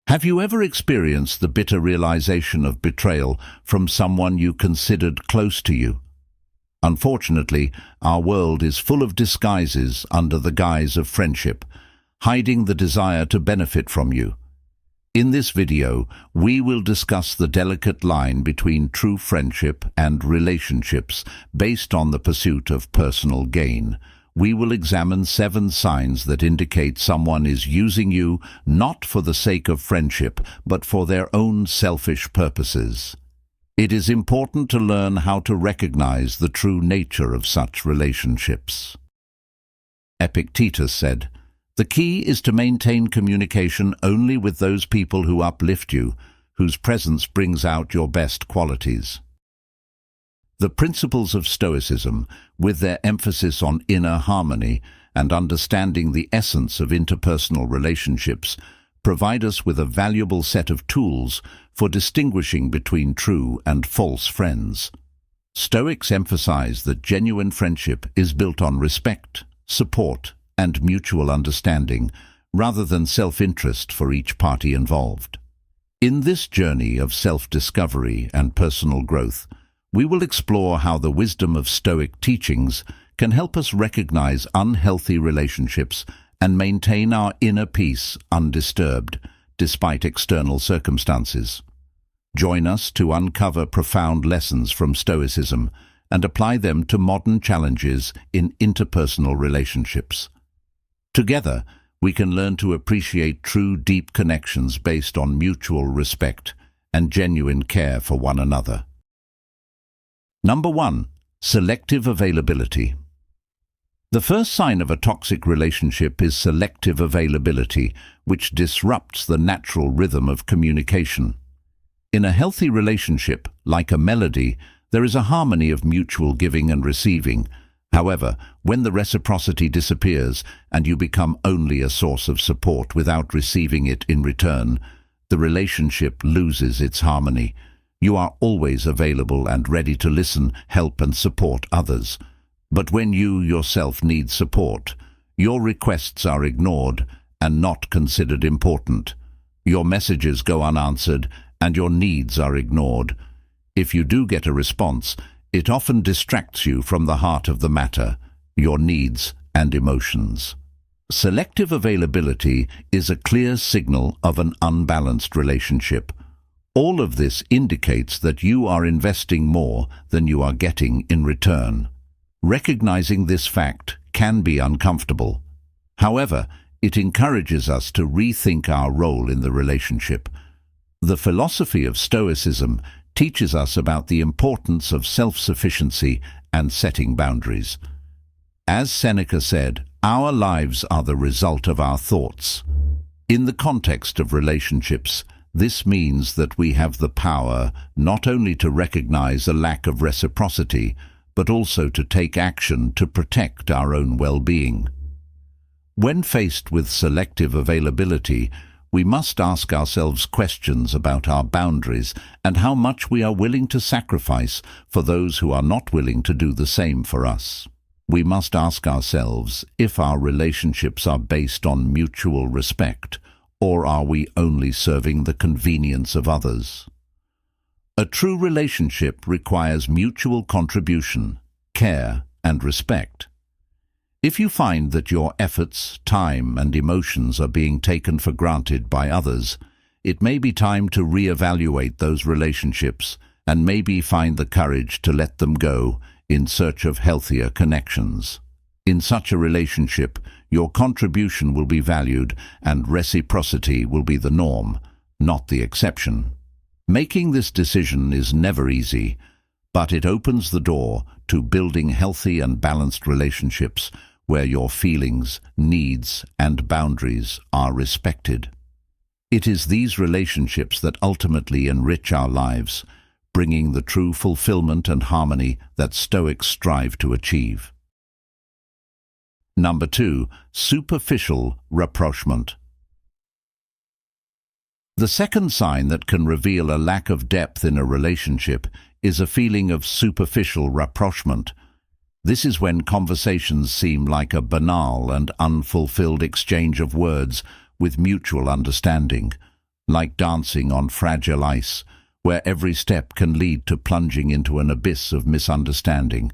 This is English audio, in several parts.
Have you ever experienced the bitter realization of betrayal from someone you considered close to you? Unfortunately, our world is full of disguises under the guise of friendship, hiding the desire to benefit from you. In this video, we will discuss the delicate line between true friendship and relationships based on the pursuit of personal gain. We will examine 7 signs that indicate someone is using you not for the sake of friendship, but for their own selfish purposes. It is important to learn how to recognize the true nature of such relationships. Epictetus said, "The key is to maintain communication only with those people who uplift you, whose presence brings out your best qualities." The principles of Stoicism, with their emphasis on inner harmony and understanding the essence of interpersonal relationships, provide us with a valuable set of tools for distinguishing between true and false friends. Stoics emphasize that genuine friendship is built on respect, support, and mutual understanding, rather than self-interest for each party involved. In this journey of self-discovery and personal growth, we will explore how the wisdom of Stoic teachings can help us recognize unhealthy relationships and maintain our inner peace undisturbed, despite external circumstances. Join us to uncover profound lessons from Stoicism and apply them to modern challenges in interpersonal relationships. Together, we can learn to appreciate true deep connections based on mutual respect and genuine care for one another. Number 1. Selective availability. The first sign of a toxic relationship is selective availability, which disrupts the natural rhythm of communication. In a healthy relationship, like a melody, there is a harmony of mutual giving and receiving. However, when the reciprocity disappears and you become only a source of support without receiving it in return, the relationship loses its harmony. You are always available and ready to listen, help, and support others. But when you yourself need support, your requests are ignored and not considered important. Your messages go unanswered and your needs are ignored. If you do get a response, it often distracts you from the heart of the matter, your needs and emotions. Selective availability is a clear signal of an unbalanced relationship. All of this indicates that you are investing more than you are getting in return. Recognizing this fact can be uncomfortable. However, it encourages us to rethink our role in the relationship. The philosophy of Stoicism teaches us about the importance of self-sufficiency and setting boundaries. As Seneca said, our lives are the result of our thoughts. In the context of relationships, this means that we have the power not only to recognize a lack of reciprocity, but also to take action to protect our own well-being. When faced with selective availability, we must ask ourselves questions about our boundaries and how much we are willing to sacrifice for those who are not willing to do the same for us. We must ask ourselves if our relationships are based on mutual respect, or are we only serving the convenience of others? A true relationship requires mutual contribution, care, and respect. If you find that your efforts, time, and emotions are being taken for granted by others, it may be time to reevaluate those relationships and maybe find the courage to let them go in search of healthier connections. In such a relationship, your contribution will be valued and reciprocity will be the norm, not the exception. Making this decision is never easy, but it opens the door to building healthy and balanced relationships where your feelings, needs, and boundaries are respected. It is these relationships that ultimately enrich our lives, bringing the true fulfillment and harmony that Stoics strive to achieve. Number 2. Superficial rapprochement. The second sign that can reveal a lack of depth in a relationship is a feeling of superficial rapprochement. This is when conversations seem like a banal and unfulfilled exchange of words with mutual understanding. like dancing on fragile ice, where every step can lead to plunging into an abyss of misunderstanding.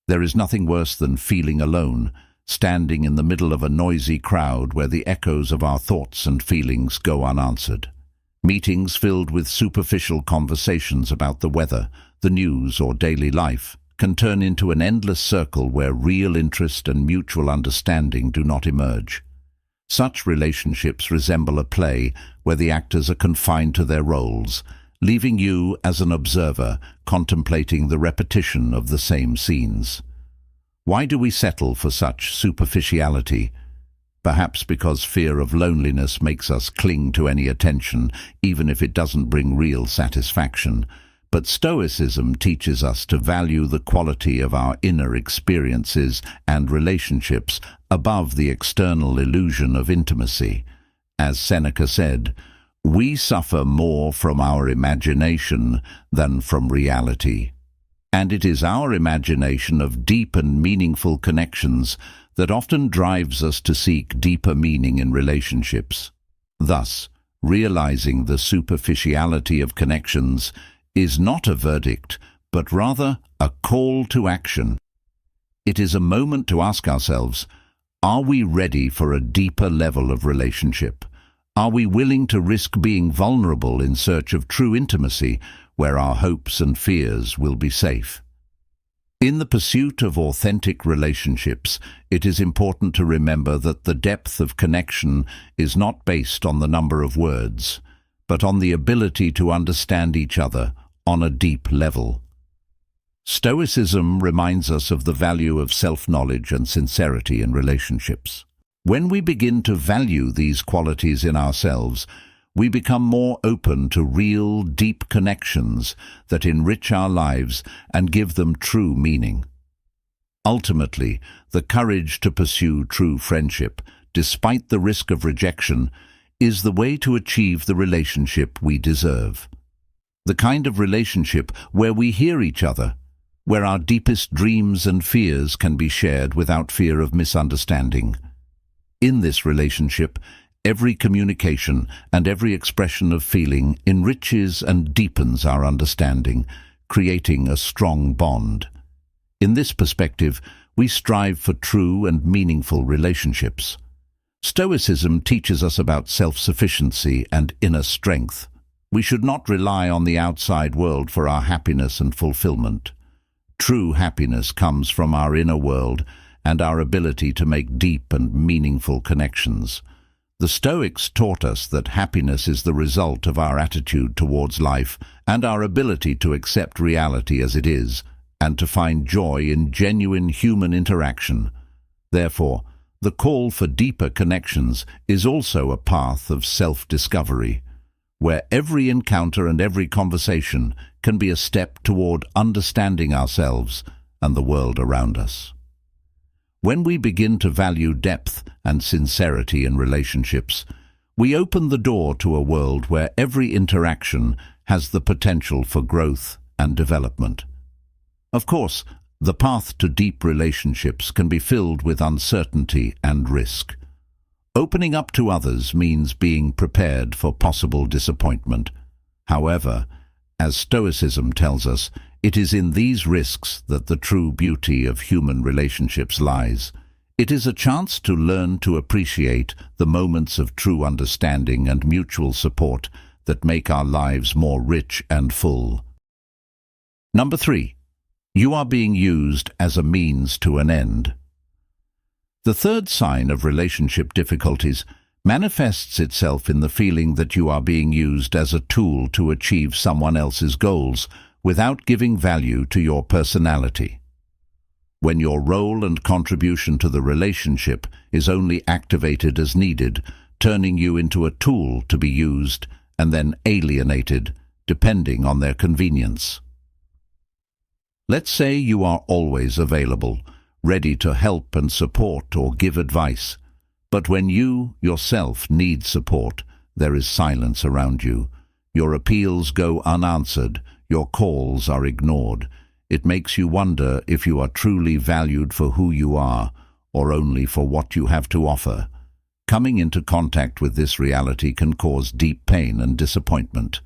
There is nothing worse than feeling alone, standing in the middle of a noisy crowd where the echoes of our thoughts and feelings go unanswered. Meetings filled with superficial conversations about the weather, the news, or daily life can turn into an endless circle where real interest and mutual understanding do not emerge. Such relationships resemble a play where the actors are confined to their roles, leaving you as an observer contemplating the repetition of the same scenes. Why do we settle for such superficiality? Perhaps because fear of loneliness makes us cling to any attention, even if it doesn't bring real satisfaction. But Stoicism teaches us to value the quality of our inner experiences and relationships above the external illusion of intimacy. As Seneca said, "We suffer more from our imagination than from reality." And it is our imagination of deep and meaningful connections that often drives us to seek deeper meaning in relationships. Thus, realizing the superficiality of connections is not a verdict, but rather a call to action. It is a moment to ask ourselves, are we ready for a deeper level of relationship? Are we willing to risk being vulnerable in search of true intimacy, where our hopes and fears will be safe? In the pursuit of authentic relationships, it is important to remember that the depth of connection is not based on the number of words, but on the ability to understand each other on a deep level. Stoicism reminds us of the value of self-knowledge and sincerity in relationships. When we begin to value these qualities in ourselves, we become more open to real, deep connections that enrich our lives and give them true meaning. Ultimately, the courage to pursue true friendship, despite the risk of rejection, is the way to achieve the relationship we deserve. The kind of relationship where we hear each other, where our deepest dreams and fears can be shared without fear of misunderstanding. In this relationship, every communication and every expression of feeling enriches and deepens our understanding, creating a strong bond. In this perspective, we strive for true and meaningful relationships. Stoicism teaches us about self-sufficiency and inner strength. We should not rely on the outside world for our happiness and fulfillment. True happiness comes from our inner world and our ability to make deep and meaningful connections. The Stoics taught us that happiness is the result of our attitude towards life and our ability to accept reality as it is, and to find joy in genuine human interaction. Therefore, the call for deeper connections is also a path of self-discovery, where every encounter and every conversation can be a step toward understanding ourselves and the world around us. When we begin to value depth and sincerity in relationships, we open the door to a world where every interaction has the potential for growth and development. Of course, the path to deep relationships can be filled with uncertainty and risk. Opening up to others means being prepared for possible disappointment. However, as Stoicism tells us, it is in these risks that the true beauty of human relationships lies. It is a chance to learn to appreciate the moments of true understanding and mutual support that make our lives more rich and full. Number 3. You are being used as a means to an end. The third sign of relationship difficulties manifests itself in the feeling that you are being used as a tool to achieve someone else's goals without giving value to your personality. When your role and contribution to the relationship is only activated as needed, turning you into a tool to be used and then alienated, depending on their convenience. Let's say you are always available, ready to help and support or give advice. But when you, yourself, need support, there is silence around you. Your appeals go unanswered, your calls are ignored. It makes you wonder if you are truly valued for who you are, or only for what you have to offer. Coming into contact with this reality can cause deep pain and disappointment,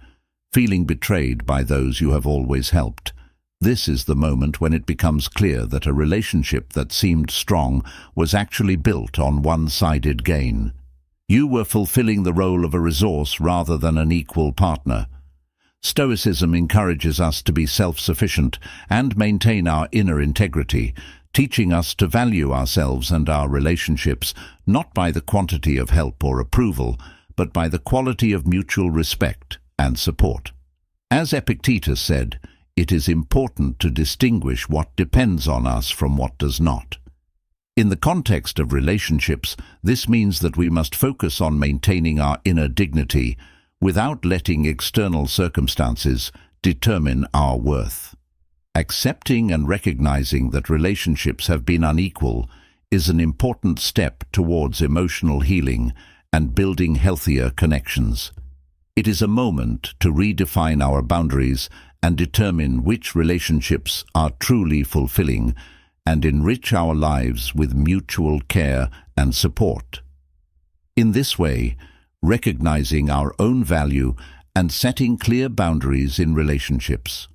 feeling betrayed by those you have always helped. This is the moment when it becomes clear that a relationship that seemed strong was actually built on one-sided gain. You were fulfilling the role of a resource rather than an equal partner. Stoicism encourages us to be self-sufficient and maintain our inner integrity, teaching us to value ourselves and our relationships not by the quantity of help or approval, but by the quality of mutual respect and support. As Epictetus said, it is important to distinguish what depends on us from what does not. In the context of relationships, this means that we must focus on maintaining our inner dignity without letting external circumstances determine our worth. Accepting and recognizing that relationships have been unequal is an important step towards emotional healing and building healthier connections. It is a moment to redefine our boundaries and determine which relationships are truly fulfilling and enrich our lives with mutual care and support. In this way, recognizing our own value and setting clear boundaries in relationships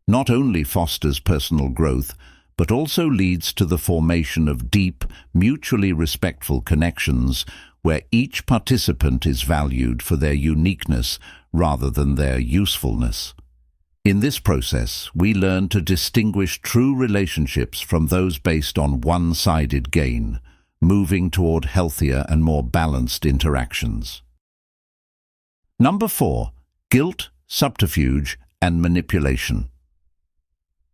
not only fosters personal growth, but also leads to the formation of deep, mutually respectful connections where each participant is valued for their uniqueness rather than their usefulness. In this process, we learn to distinguish true relationships from those based on one-sided gain, moving toward healthier and more balanced interactions. Number 4. Guilt, subterfuge, and manipulation.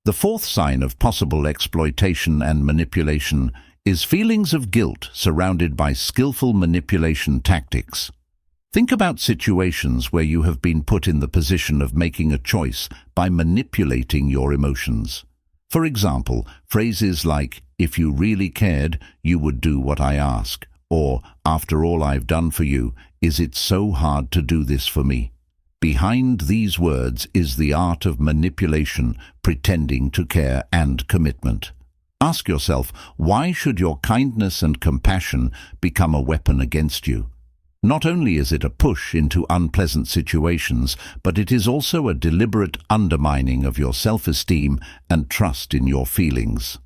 The fourth sign of possible exploitation and manipulation is feelings of guilt surrounded by skillful manipulation tactics. Think about situations where you have been put in the position of making a choice by manipulating your emotions. For example, phrases like, "If you really cared, you would do what I ask," or, "After all I've done for you, is it so hard to do this for me?" Behind these words is the art of manipulation, pretending to care and commitment. Ask yourself, why should your kindness and compassion become a weapon against you? Not only is it a push into unpleasant situations, but it is also a deliberate undermining of your self-esteem and trust in your feelings.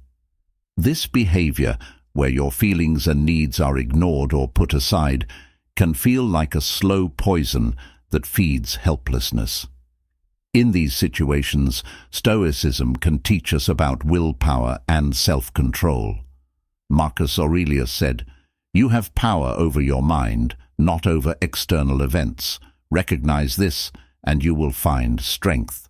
This behavior, where your feelings and needs are ignored or put aside, can feel like a slow poison that feeds helplessness. In these situations, Stoicism can teach us about willpower and self-control. Marcus Aurelius said, "You have power over your mind, not over external events. Recognize this, and you will find strength."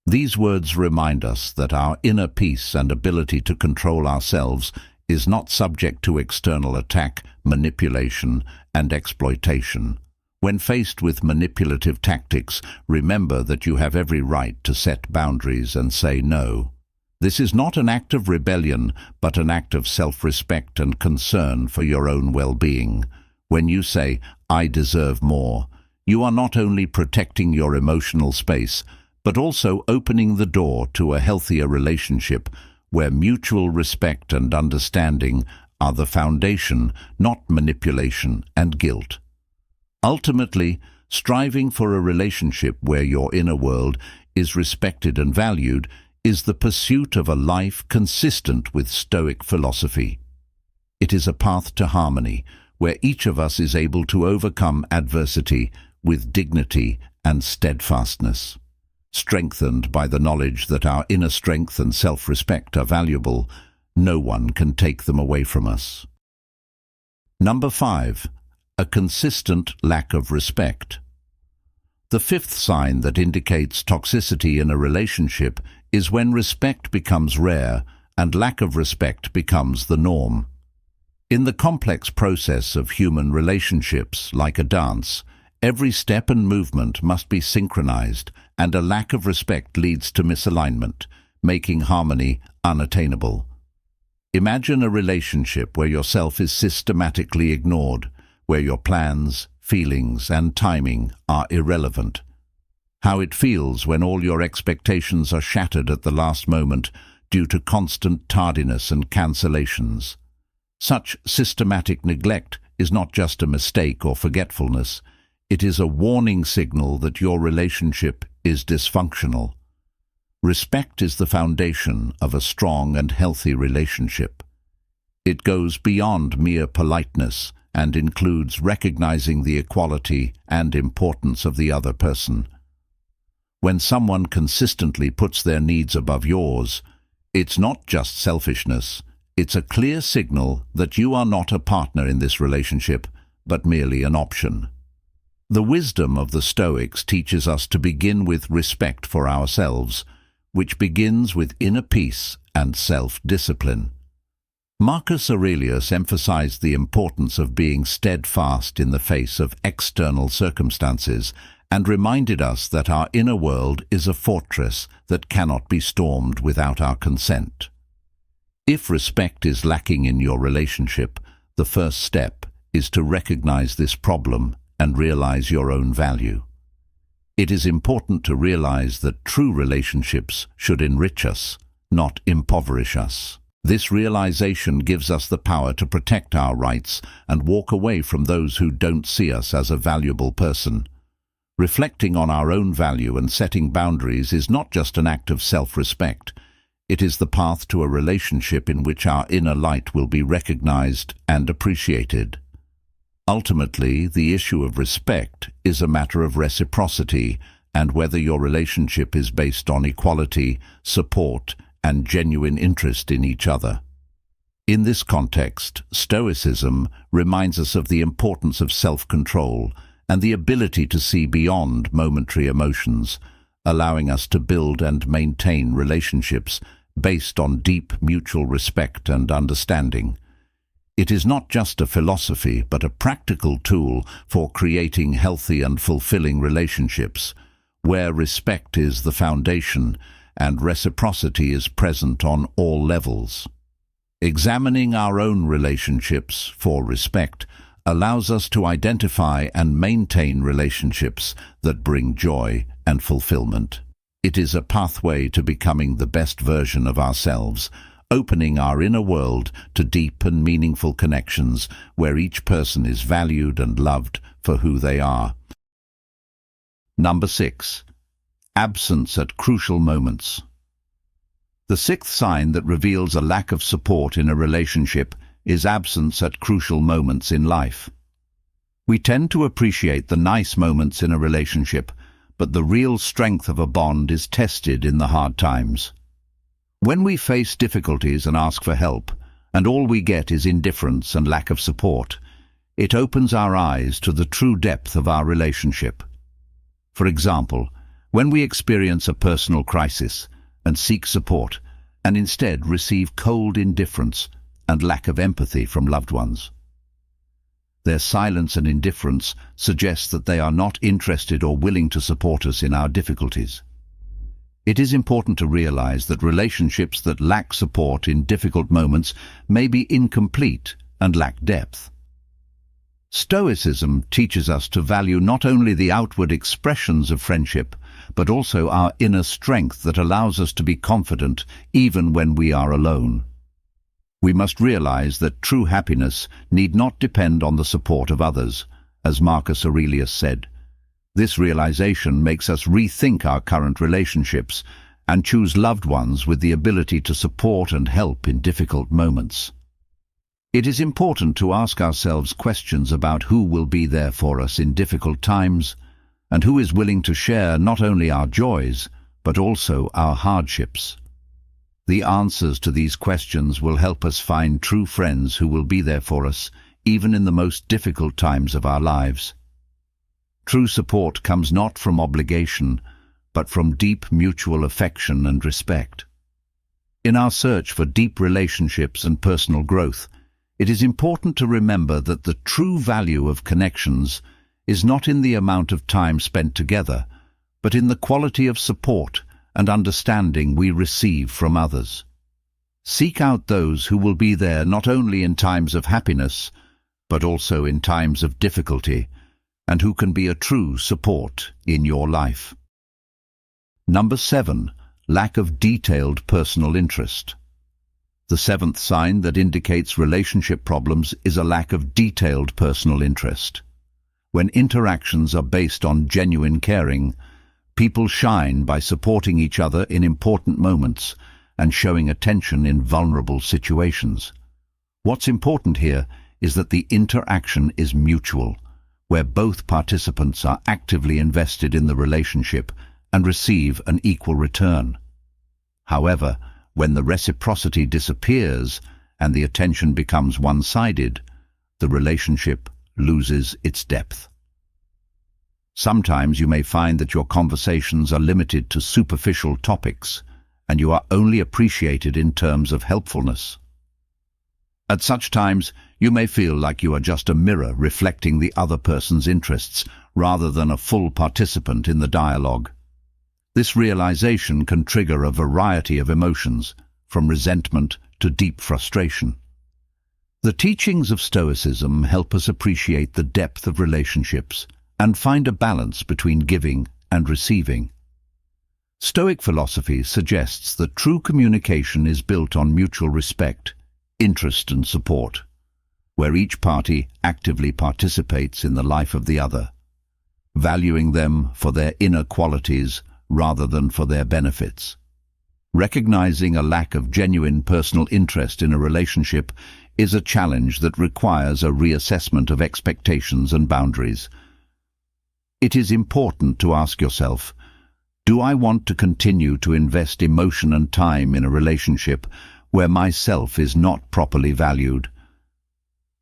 These words remind us that our inner peace and ability to control ourselves is not subject to external attack, manipulation, and exploitation. When faced with manipulative tactics, remember that you have every right to set boundaries and say no. This is not an act of rebellion, but an act of self-respect and concern for your own well-being. When you say, "I deserve more," you are not only protecting your emotional space, but also opening the door to a healthier relationship where mutual respect and understanding are the foundation, not manipulation and guilt. Ultimately, striving for a relationship where your inner world is respected and valued is the pursuit of a life consistent with Stoic philosophy. It is a path to harmony, where each of us is able to overcome adversity with dignity and steadfastness. Strengthened by the knowledge that our inner strength and self-respect are valuable, no one can take them away from us. Number 5. A consistent lack of respect. The fifth sign that indicates toxicity in a relationship is when respect becomes rare and lack of respect becomes the norm. In the complex process of human relationships, like a dance, every step and movement must be synchronized, and a lack of respect leads to misalignment, making harmony unattainable. Imagine a relationship where yourself is systematically ignored, where your plans, feelings, and timing are irrelevant. How it feels when all your expectations are shattered at the last moment due to constant tardiness and cancellations. Such systematic neglect is not just a mistake or forgetfulness. It is a warning signal that your relationship is dysfunctional. Respect is the foundation of a strong and healthy relationship. It goes beyond mere politeness and includes recognizing the equality and importance of the other person. When someone consistently puts their needs above yours, it's not just selfishness, it's a clear signal that you are not a partner in this relationship, but merely an option. The wisdom of the Stoics teaches us to begin with respect for ourselves, which begins with inner peace and self-discipline. Marcus Aurelius emphasized the importance of being steadfast in the face of external circumstances and reminded us that our inner world is a fortress that cannot be stormed without our consent. If respect is lacking in your relationship, the first step is to recognize this problem and realize your own value. It is important to realize that true relationships should enrich us, not impoverish us. This realization gives us the power to protect our rights and walk away from those who don't see us as a valuable person. Reflecting on our own value and setting boundaries is not just an act of self-respect. It is the path to a relationship in which our inner light will be recognized and appreciated. Ultimately, the issue of respect is a matter of reciprocity and whether your relationship is based on equality, support, and genuine interest in each other. In this context, Stoicism reminds us of the importance of self-control and the ability to see beyond momentary emotions, allowing us to build and maintain relationships based on deep mutual respect and understanding. It is not just a philosophy, but a practical tool for creating healthy and fulfilling relationships, where respect is the foundation and reciprocity is present on all levels. Examining our own relationships for respect allows us to identify and maintain relationships that bring joy and fulfillment. It is a pathway to becoming the best version of ourselves, opening our inner world to deep and meaningful connections where each person is valued and loved for who they are. Number 6. Absence at crucial moments. The sixth sign that reveals a lack of support in a relationship is absence at crucial moments in life. We tend to appreciate the nice moments in a relationship, but the real strength of a bond is tested in the hard times. When we face difficulties and ask for help, and all we get is indifference and lack of support, it opens our eyes to the true depth of our relationship. For example, when we experience a personal crisis and seek support, and instead receive cold indifference and lack of empathy from loved ones. Their silence and indifference suggest that they are not interested or willing to support us in our difficulties. It is important to realize that relationships that lack support in difficult moments may be incomplete and lack depth. Stoicism teaches us to value not only the outward expressions of friendship, but also our inner strength that allows us to be confident even when we are alone. We must realize that true happiness need not depend on the support of others, as Marcus Aurelius said. This realization makes us rethink our current relationships and choose loved ones with the ability to support and help in difficult moments. It is important to ask ourselves questions about who will be there for us in difficult times and who is willing to share not only our joys, but also our hardships. The answers to these questions will help us find true friends who will be there for us, even in the most difficult times of our lives. True support comes not from obligation, but from deep mutual affection and respect. In our search for deep relationships and personal growth, it is important to remember that the true value of connections is not in the amount of time spent together, but in the quality of support and understanding we receive from others. Seek out those who will be there not only in times of happiness, but also in times of difficulty, and who can be a true support in your life. Number 7. Lack of detailed personal interest. The seventh sign that indicates relationship problems is a lack of detailed personal interest. When interactions are based on genuine caring, people shine by supporting each other in important moments and showing attention in vulnerable situations. What's important here is that the interaction is mutual, where both participants are actively invested in the relationship and receive an equal return. However, when the reciprocity disappears and the attention becomes one-sided, the relationship loses its depth. Sometimes you may find that your conversations are limited to superficial topics, and you are only appreciated in terms of helpfulness. At such times, you may feel like you are just a mirror reflecting the other person's interests, rather than a full participant in the dialogue. This realization can trigger a variety of emotions, from resentment to deep frustration. The teachings of Stoicism help us appreciate the depth of relationships and find a balance between giving and receiving. Stoic philosophy suggests that true communication is built on mutual respect, interest and support, where each party actively participates in the life of the other, valuing them for their inner qualities rather than for their benefits. Recognizing a lack of genuine personal interest in a relationship is a challenge that requires a reassessment of expectations and boundaries. It is important to ask yourself, do I want to continue to invest emotion and time in a relationship where myself is not properly valued?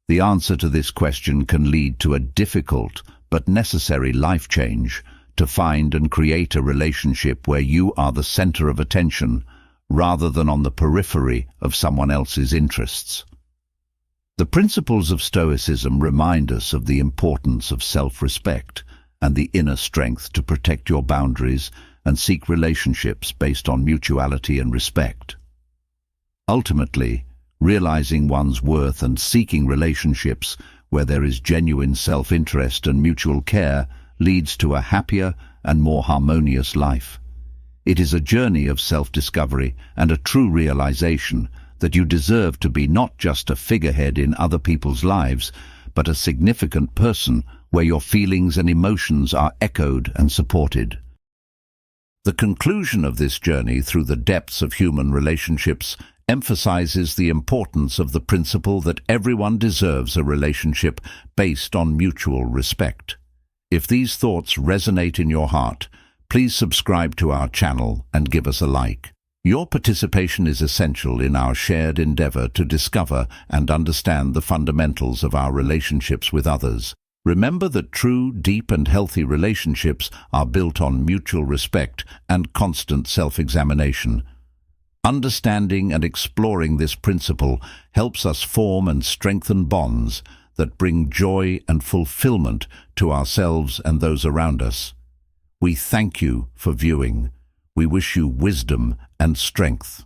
The answer to this question can lead to a difficult but necessary life change, to find and create a relationship where you are the center of attention rather than on the periphery of someone else's interests. The principles of Stoicism remind us of the importance of self-respect and the inner strength to protect your boundaries and seek relationships based on mutuality and respect. Ultimately, realizing one's worth and seeking relationships where there is genuine self-interest and mutual care leads to a happier and more harmonious life. It is a journey of self-discovery and a true realization that you deserve to be not just a figurehead in other people's lives, but a significant person where your feelings and emotions are echoed and supported. The conclusion of this journey through the depths of human relationships emphasizes the importance of the principle that everyone deserves a relationship based on mutual respect. If these thoughts resonate in your heart, please subscribe to our channel and give us a like. Your participation is essential in our shared endeavor to discover and understand the fundamentals of our relationships with others. Remember that true, deep and healthy relationships are built on mutual respect and constant self-examination. Understanding and exploring this principle helps us form and strengthen bonds that bring joy and fulfillment to ourselves and those around us. We thank you for viewing. We wish you wisdom and strength.